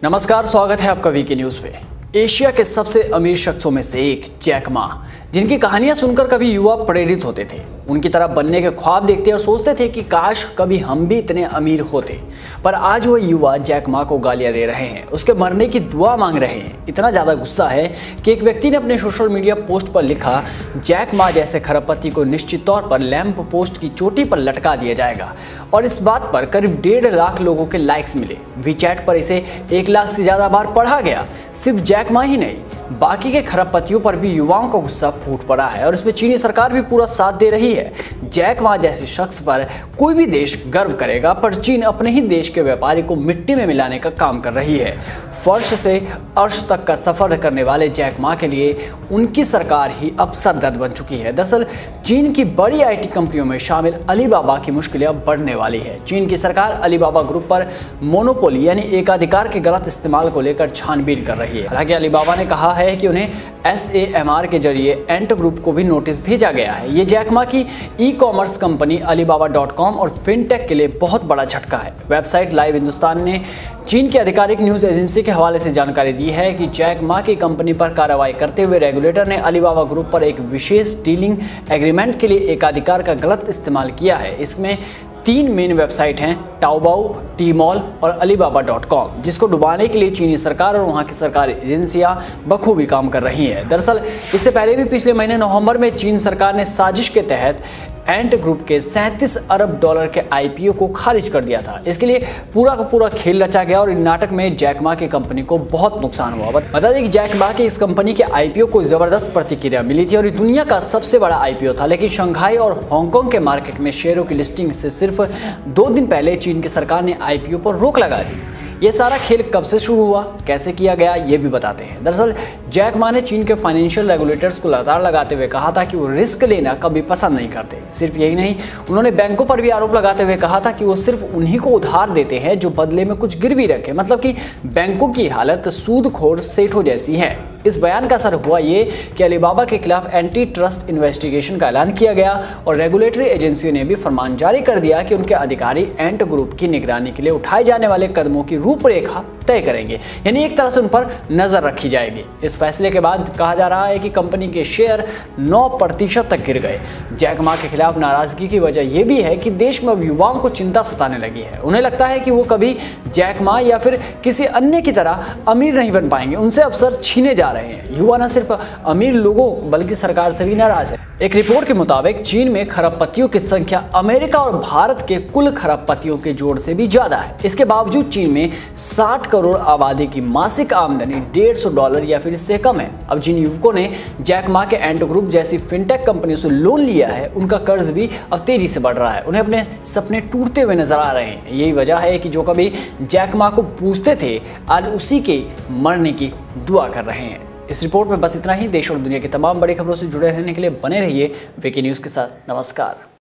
नमस्कार, स्वागत है आपका वीके न्यूज पे। एशिया के सबसे अमीर शख्सों में से एक जैक मा, जिनकी कहानियां सुनकर कभी युवा प्रेरित होते थे, उनकी तरह बनने के ख्वाब देखते और सोचते थे कि काश कभी हम भी इतने अमीर होते। पर आज वह युवा जैक मा को गालियां दे रहे हैं, उसके मरने की दुआ मांग रहे हैं। इतना ज़्यादा गुस्सा है कि एक व्यक्ति ने अपने सोशल मीडिया पोस्ट पर लिखा, जैक मा जैसे खरबपति को निश्चित तौर पर लैंप पोस्ट की चोटी पर लटका दिया जाएगा। और इस बात पर करीब 1.5 लाख लोगों के लाइक्स मिले। वीचैट पर इसे 1 लाख से ज़्यादा बार पढ़ा गया। सिर्फ जैक मा ही नहीं, बाकी के खरबपतियों पर भी युवाओं का गुस्सा फूट पड़ा है और इसमें चीनी सरकार भी पूरा साथ दे रही है। जैक मा जैसे शख्स पर कोई भी देश गर्व करेगा, पर चीन अपने ही देश के व्यापारी को मिट्टी में मिलाने का काम कर रही है। फर्श से अर्श तक का सफर करने वाले जैक मा के लिए उनकी सरकार ही अब सरदर्द बन चुकी है। दरअसल चीन की बड़ी IT कंपनियों में शामिल अलीबाबा की मुश्किलें अब बढ़ने वाली है। चीन की सरकार अलीबाबा ग्रुप पर मोनोपोली यानी एकाधिकार के गलत इस्तेमाल को लेकर छानबीन कर रही है। हालांकि अलीबाबा ने कहा है कि उन्हें SAMR के जरिए एंट ग्रुप को भी नोटिस भेजा गया है। ये जैक मा की ई-कॉमर्स कंपनी alibaba.com और फिनटेक के लिए बहुत बड़ा झटका है। वेबसाइट लाइव हिंदुस्तान ने चीन की आधिकारिक न्यूज एजेंसी के हवाले से जानकारी दी है कि जैक मा की कंपनी पर कार्रवाई करते हुए रेगुलेटर ने अलीबाबा ग्रुप पर एक विशेष डीलिंग एग्रीमेंट के लिए एकाधिकार का गलत इस्तेमाल किया है। इसमें 3 मेन वेबसाइट हैं, टाओबाओ, टीमॉल और alibaba.com, जिसको डुबाने के लिए चीनी सरकार और वहां की सरकारी एजेंसियां बखूबी काम कर रही हैं। दरअसल इससे पहले भी पिछले महीने नवंबर में चीन सरकार ने साजिश के तहत एंट ग्रुप के 37 अरब डॉलर के IPO को खारिज कर दिया था। इसके लिए पूरा का पूरा खेल रचा गया और इन नाटक में जैक मा की कंपनी को बहुत नुकसान हुआ। बता दें कि जैक मा की इस कंपनी के IPO को जबरदस्त प्रतिक्रिया मिली थी और ये दुनिया का सबसे बड़ा IPO था। लेकिन शंघाई और हांगकांग के मार्केट में शेयरों की लिस्टिंग से सिर्फ 2 दिन पहले चीन की सरकार ने IPO पर रोक लगा दी। ये सारा खेल कब से शुरू हुआ, कैसे किया गया, ये भी बताते हैं। दरअसल जैक मा ने चीन के फाइनेंशियल रेगुलेटर्स को लगातार लगाते हुए कहा था कि वो रिस्क लेना कभी पसंद नहीं करते। सिर्फ यही नहीं, उन्होंने बैंकों पर भी आरोप लगाते हुए कहा था कि वो सिर्फ उन्हीं को उधार देते हैं जो बदले में कुछ गिरवी रखे। मतलब कि बैंकों की हालत सूदखोर सेठों जैसी है। इस बयान का असर हुआ ये कि अलीबाबा के खिलाफ एंटी ट्रस्ट इन्वेस्टिगेशन का ऐलान किया गया और रेगुलेटरी एजेंसियों ने भी फरमान जारी कर दिया कि उनके अधिकारी एंट ग्रुप की निगरानी के लिए उठाए जाने वाले कदमों की रूपरेखा तय करेंगे, यानी एक तरह से उन पर नजर रखी जाएगी। इस फैसले के बाद कहा जा रहा है कि कंपनी के शेयर 9% तक गिर गए। जैक मा के खिलाफ नाराजगी की वजह यह भी है कि देश में अब युवाओं को चिंता सताने लगी है। उन्हें लगता है कि वो कभी जैक मा या फिर किसी अन्य की तरह अमीर नहीं बन पाएंगे, उनसे अवसर छीने जा रहे हैं। युवा न सिर्फ अमीर लोगों बल्कि सरकार से भी नाराज है। एक रिपोर्ट के मुताबिक चीन में खरबपतियों की संख्या अमेरिका और भारत के कुल खरबपतियों के जोड़ से भी ज्यादा है। इसके बावजूद चीन में 60 करोड़ आबादी की मासिक आमदनी $150 या फिर इससे कम है। अब जिन युवकों ने जैक मा के एंट ग्रुप जैसी फिनटेक कंपनियों से लोन लिया है, उनका कर्ज भी अब तेजी से बढ़ रहा है। उन्हें अपने सपने टूटते हुए नजर आ रहे हैं। यही वजह है कि जो कभी जैक मा को पूछते थे, आज उसी के मरने की दुआ कर रहे हैं। इस रिपोर्ट में बस इतना ही। देश और दुनिया की तमाम बड़ी खबरों से जुड़े रहने के लिए बने रहिए वीके न्यूज़ के साथ। नमस्कार।